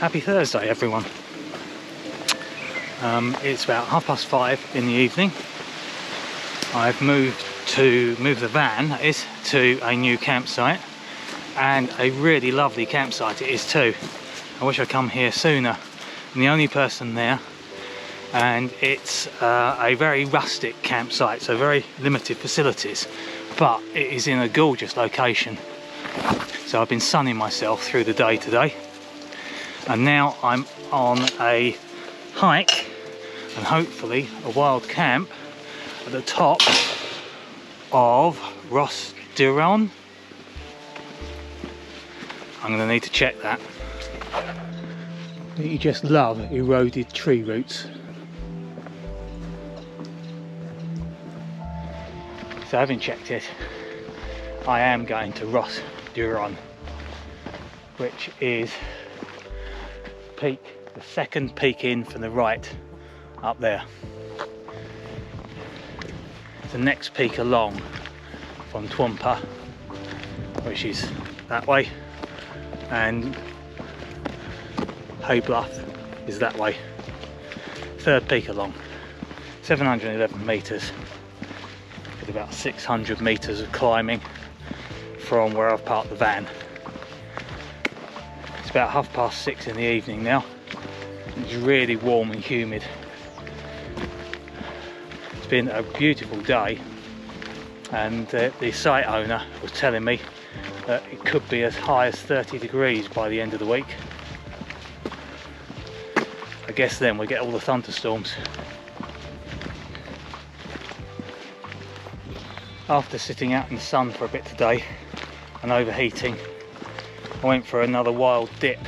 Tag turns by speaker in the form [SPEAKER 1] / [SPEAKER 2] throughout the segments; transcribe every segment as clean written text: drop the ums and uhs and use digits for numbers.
[SPEAKER 1] Happy Thursday, everyone. It's about 5:30 in the evening. I've moved the van, that is, to a new campsite, and a really lovely campsite it is too. I wish I'd come here sooner. I'm the only person there, and it's a very rustic campsite, so very limited facilities, but it is in a gorgeous location. So I've been sunning myself through the day today, and now I'm on a hike and hopefully a wild camp at the top of Rhos Dirion. I'm going to need to check that. You just love eroded tree roots. So having checked it, I am going to Rhos Dirion, which is the second peak in from the right up there. The next peak along from Twumpa, which is that way, and Hay Bluff is that way. Third peak along, 711 metres, with about 600 metres of climbing from where I've parked the van. It's about 6:30 in the evening now. It's really warm and humid. It's been a beautiful day, and the site owner was telling me that it could be as high as 30 degrees by the end of the week. I guess then we get all the thunderstorms. After sitting out in the sun for a bit today and overheating, I went for another wild dip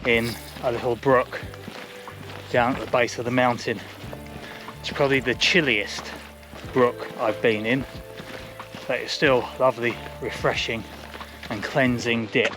[SPEAKER 1] in a little brook down at the base of the mountain. It's probably the chilliest brook I've been in, but it's still lovely, refreshing and cleansing dip.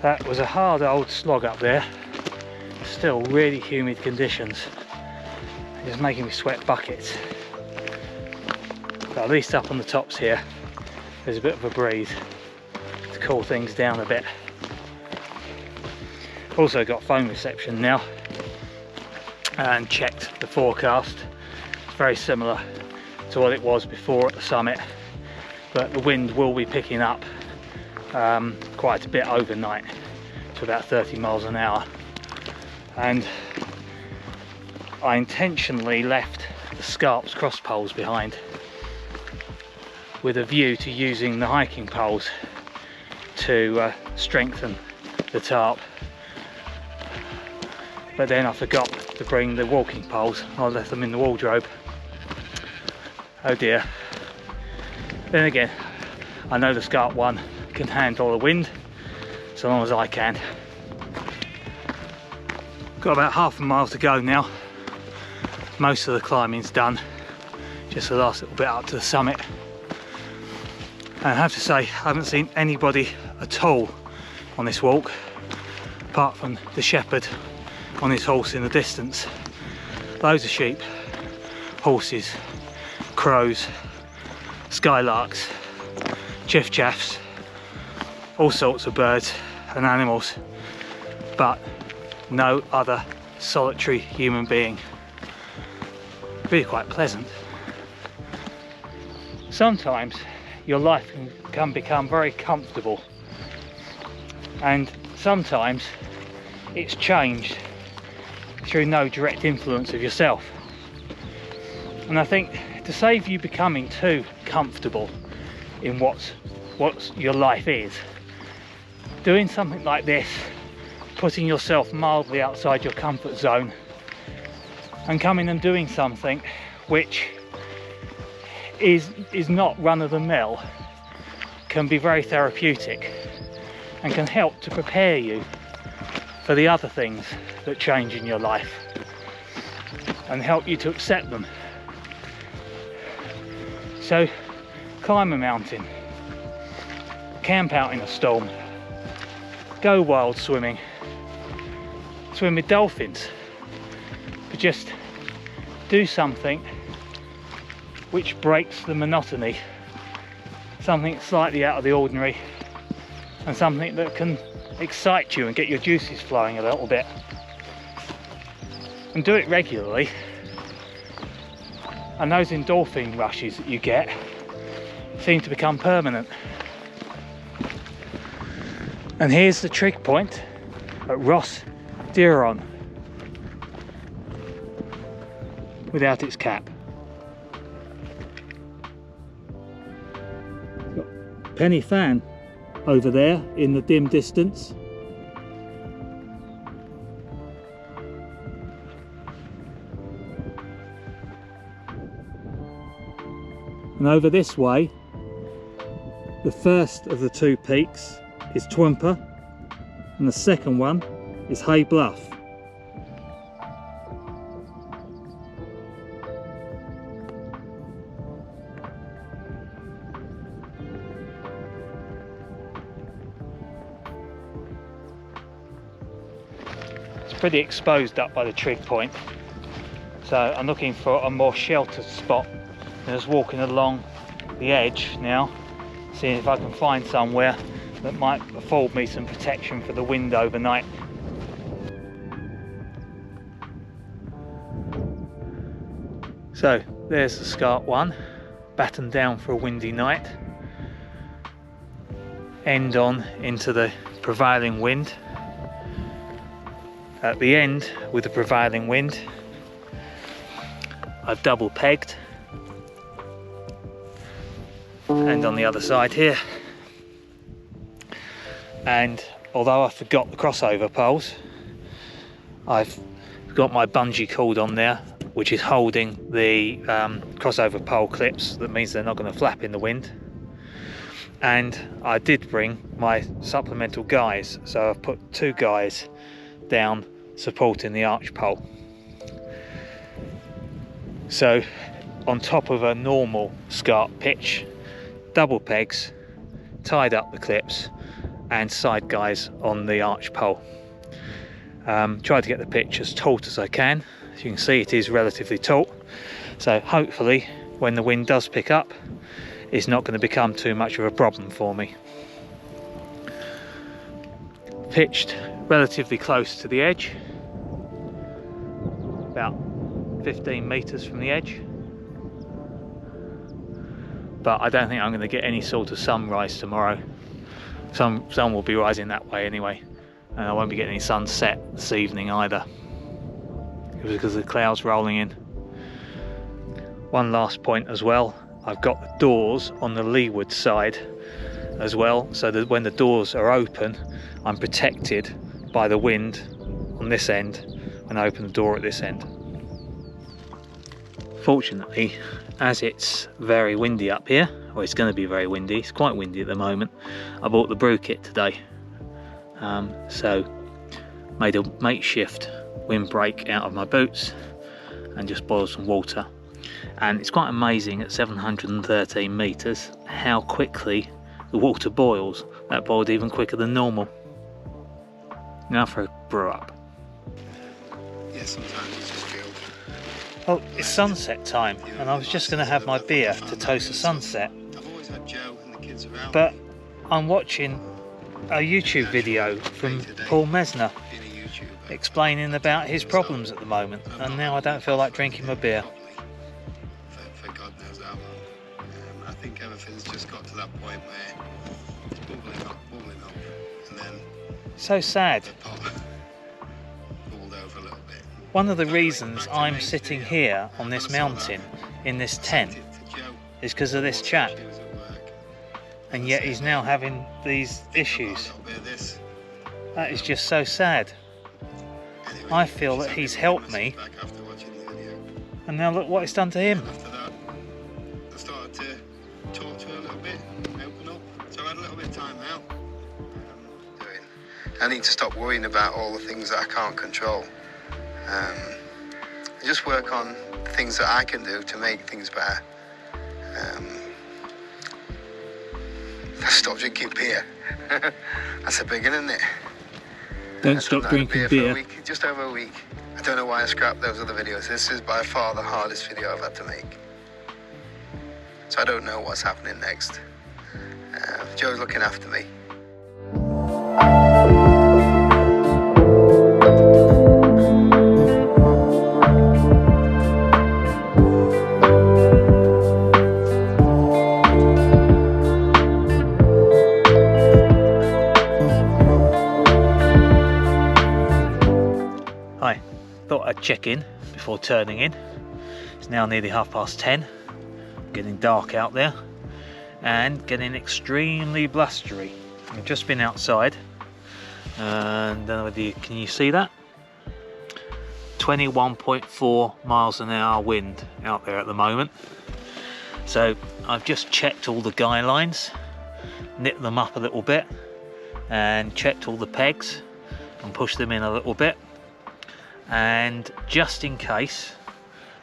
[SPEAKER 1] That was a hard old slog up there. Still really humid conditions. It's making me sweat buckets. But at least up on the tops here, there's a bit of a breeze to cool things down a bit. Also got phone reception now, and checked the forecast. It's very similar to what it was before at the summit, but the wind will be picking up quite a bit overnight to about 30 miles an hour. And I intentionally left the Scarps cross poles behind with a view to using the hiking poles to strengthen the tarp, but then I forgot to bring the walking poles. I left them in the wardrobe. Oh dear. Then again, I know the Scarp one can handle the wind so long as I can. Got about half a mile to go now. Most of the climbing's done, just the last little bit up to the summit. And I have to say, I haven't seen anybody at all on this walk apart from the shepherd on his horse in the distance. Loads of sheep, horses, crows, skylarks, chiffchaffs, all sorts of birds and animals, but no other solitary human being. Really quite pleasant. Sometimes your life can become very comfortable, and sometimes it's changed through no direct influence of yourself. And I think to save you becoming too comfortable in what your life is, doing something like this, putting yourself mildly outside your comfort zone and coming and doing something which is not run-of-the-mill can be very therapeutic and can help to prepare you for the other things that change in your life and help you to accept them. So climb a mountain, camp out in a storm, go wild swimming, swim with dolphins, but just do something which breaks the monotony, something slightly out of the ordinary, and something that can excite you and get your juices flowing a little bit. And do it regularly, and those endorphin rushes that you get seem to become permanent. And here's the trig point at Rhos Dirion without its cap. Got Penny Fan over there in the dim distance. And over this way, the first of the two peaks is Twumper, and the second one is Hay Bluff. It's pretty exposed up by the trig point, so I'm looking for a more sheltered spot. I'm just walking along the edge now, seeing if I can find somewhere that might afford me some protection for the wind overnight. So there's the Scarp one, battened down for a windy night. End on into the prevailing wind. At the end, with the prevailing wind, I've double pegged. And on the other side here, and although I forgot the crossover poles, I've got my bungee cord on there, which is holding the crossover pole clips. That means they're not going to flap in the wind. And I did bring my supplemental guys, so I've put 2 guys down supporting the arch pole. So on top of a normal Scarp pitch, double pegs, tied up the clips, and side guys on the arch pole. Tried to get the pitch as taut as I can. As you can see, it is relatively taut, so hopefully when the wind does pick up, it's not going to become too much of a problem for me. Pitched relatively close to the edge, about 15 meters from the edge. But I don't think I'm going to get any sort of sunrise tomorrow. Sun will be rising that way anyway, and I won't be getting any sunset this evening either, because the clouds rolling in. One last point as well, I've got the doors on the leeward side as well, so that when the doors are open, I'm protected by the wind on this end when I open the door at this end. Fortunately, as it's very windy up here, or it's going to be very windy, it's quite windy at the moment, I bought the brew kit today. So made a makeshift windbreak out of my boots and just boiled some water. And it's quite amazing at 713 meters how quickly the water boils. That boiled even quicker than normal. Now for a brew up.
[SPEAKER 2] Yeah, sometimes it's just chilled.
[SPEAKER 1] Oh, it's sunset time, and I was just going to have my beer to toast the sunset.
[SPEAKER 2] I've always had Joe and the kids around.
[SPEAKER 1] But I'm watching a YouTube video from Paul Mesner explaining about his problems at the moment, and now I don't feel like drinking my beer.
[SPEAKER 2] For God knows how long. I think everything's just got to that point where it's bubbling up, and then
[SPEAKER 1] So sad.
[SPEAKER 2] the pot bubbled over a little bit.
[SPEAKER 1] One of the reasons I'm sitting here on this mountain in this tent is because of this chap, and yet he's now having these issues. That is just so sad. I feel that he's helped me, and now look what it's done to him.
[SPEAKER 2] After that, I started I need to stop worrying about all the things that I can't control. And just work on things that I can do to make things better. Stop drinking beer. That's a big one, isn't it?
[SPEAKER 1] Don't stop drinking
[SPEAKER 2] beer.
[SPEAKER 1] beer.
[SPEAKER 2] For a week, just over a week. I don't know why I scrapped those other videos. This is by far the hardest video I've had to make. So I don't know what's happening next. Joe's looking after me.
[SPEAKER 1] Hi, thought I'd check in before turning in. It's now nearly 10:30, getting dark out there and getting extremely blustery. I've just been outside and don't know whether can you see that? 21.4 miles an hour wind out there at the moment. So I've just checked all the guy lines, nipped them up a little bit and checked all the pegs and pushed them in a little bit. And just in case,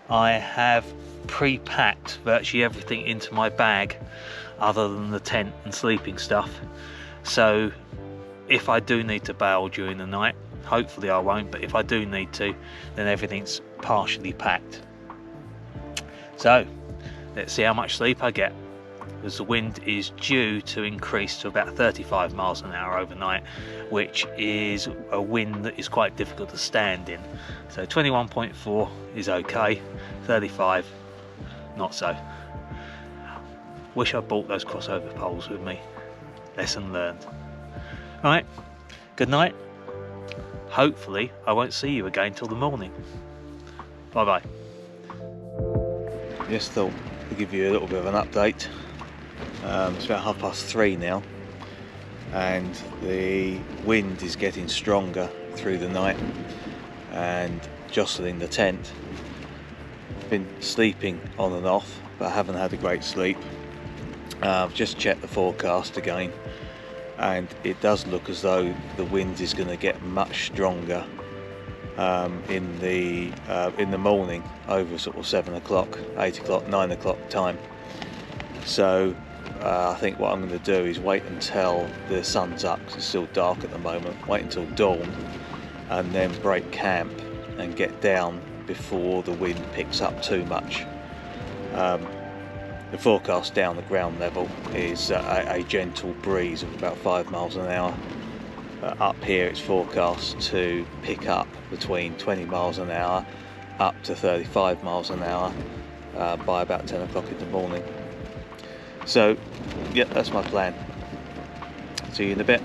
[SPEAKER 1] I have pre-packed virtually everything into my bag other than the tent and sleeping stuff, so if I do need to bail during the night, hopefully I won't, but if I do need to, then everything's partially packed. So let's see how much sleep I get, because the wind is due to increase to about 35 miles an hour overnight, which is a wind that is quite difficult to stand in. So 21.4 is okay, 35 not so. Wish I bought those crossover poles with me. Lesson learned. Right, good night. Hopefully I won't see you again till the morning. Bye bye. Just thought I'd give you a little bit of an update. It's about 3:30 now, and the wind is getting stronger through the night and jostling the tent. I've been sleeping on and off, but I haven't had a great sleep. I've just checked the forecast again, and it does look as though the wind is going to get much stronger in the morning, over sort of 7 o'clock, 8 o'clock, 9 o'clock time. So I think what I'm going to do is wait until the sun's up, because it's still dark at the moment, wait until dawn and then break camp and get down before the wind picks up too much. The forecast down the ground level is a gentle breeze of about 5 miles an hour. Up here it's forecast to pick up between 20 miles an hour up to 35 miles an hour by about 10 o'clock in the morning. So yeah, that's my plan. See you in a bit.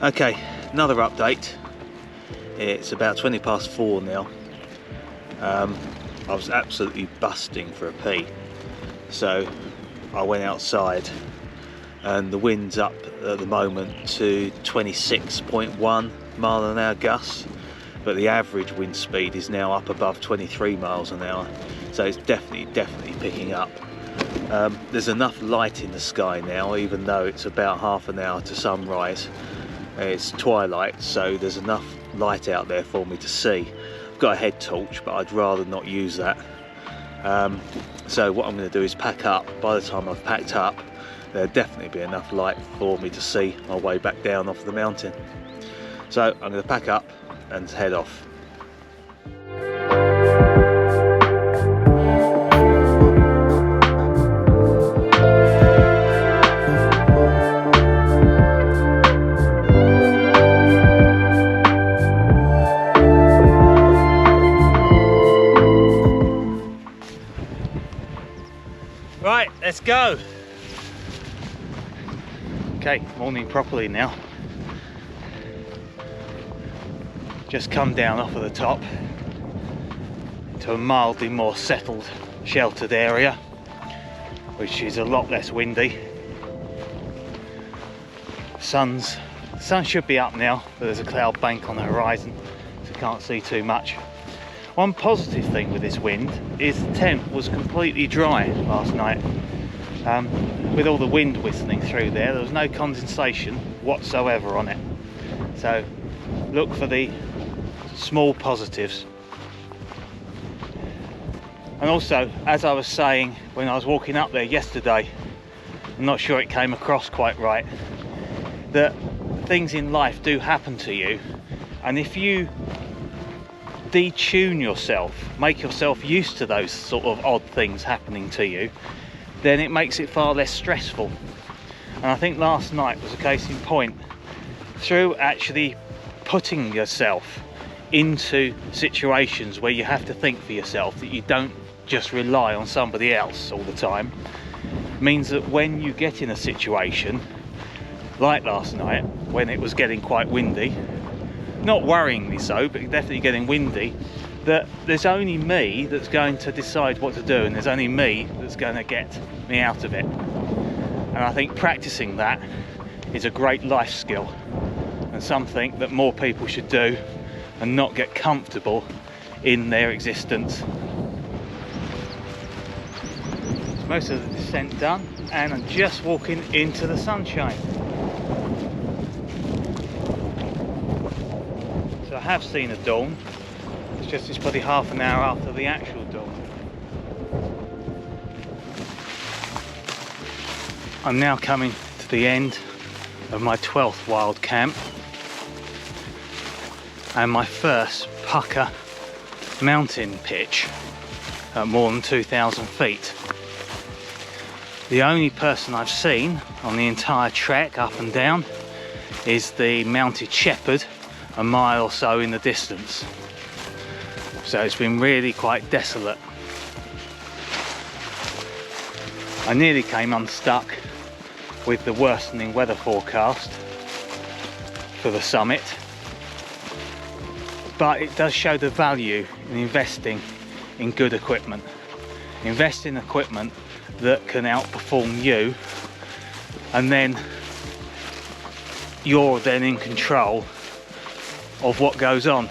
[SPEAKER 1] Okay, another update. It's about 4:20 now. I was absolutely busting for a pee, so I went outside, and the wind's up at the moment to 26.1 mile an hour gusts, but the average wind speed is now up above 23 miles an hour, so it's definitely picking up. There's enough light in the sky now, even though it's about half an hour to sunrise. It's twilight, so there's enough light out there for me to see. I've got a head torch, but I'd rather not use that. So what I'm going to do is pack up. By the time I've packed up, there'll definitely be enough light for me to see my way back down off the mountain. So I'm going to pack up and head off. Right, let's go. Okay, morning properly now. Just come down off of the top to a mildly more settled, sheltered area, which is a lot less windy. The sun should be up now, but there's a cloud bank on the horizon, so can't see too much. One positive thing with this wind is the tent was completely dry last night. with all the wind whistling through there was no condensation whatsoever on it. So look for the small positives. And also, as I was saying when I was walking up there yesterday, I'm not sure it came across quite right, that things in life do happen to you, and if you detune yourself, make yourself used to those sort of odd things happening to you, then it makes it far less stressful. And I think last night was a case in point. Through actually putting yourself into situations where you have to think for yourself, that you don't just rely on somebody else all the time, means that when you get in a situation like last night, when it was getting quite windy, not worryingly so, but definitely getting windy, that there's only me that's going to decide what to do, and there's only me that's going to get me out of it. And I think practicing that is a great life skill, and something that more people should do and not get comfortable in their existence. Most of the descent done, and I'm just walking into the sunshine. So I have seen a dawn. It's probably half an hour after the actual dawn. I'm now coming to the end of my 12th wild camp and my first pucker mountain pitch at more than 2,000 feet. The only person I've seen on the entire trek up and down is the mounted shepherd a mile or so in the distance. So it's been really quite desolate. I nearly came unstuck with the worsening weather forecast for the summit, but it does show the value in investing in good equipment. Invest in equipment that can outperform you, and then you're then in control of what goes on.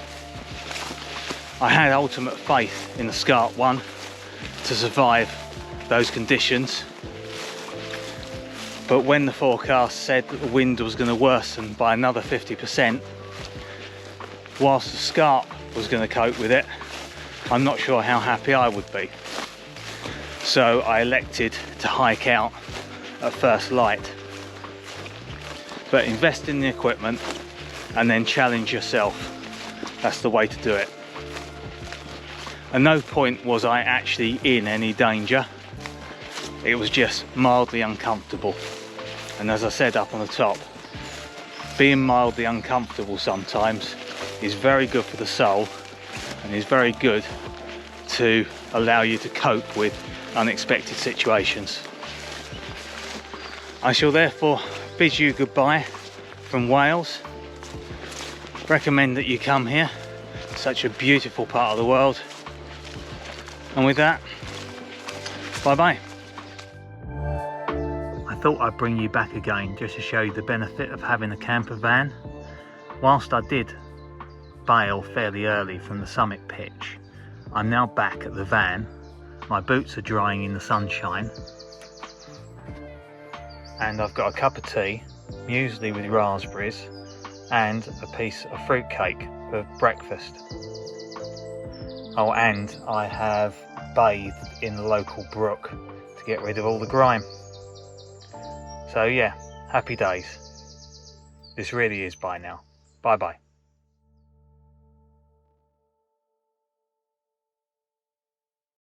[SPEAKER 1] I had ultimate faith in the Scarp 1 to survive those conditions, but when the forecast said that the wind was going to worsen by another 50%, whilst the Scarp was going to cope with it, I'm not sure how happy I would be. So I elected to hike out at first light. But invest in the equipment and then challenge yourself. That's the way to do it. At no point was I actually in any danger. It was just mildly uncomfortable. And as I said up on the top, being mildly uncomfortable sometimes is very good for the soul, and is very good to allow you to cope with unexpected situations. I shall therefore bid you goodbye from Wales. Recommend that you come here, such a beautiful part of the world. And with that, bye bye. I thought I'd bring you back again just to show you the benefit of having a camper van. Whilst I did bail fairly early from the summit pitch, I'm now back at the van. My boots are drying in the sunshine, and I've got a cup of tea, muesli with raspberries, and a piece of fruit cake for breakfast. Oh, and I have bathed in the local brook to get rid of all the grime. So yeah, happy days. This really is bye now. Bye bye.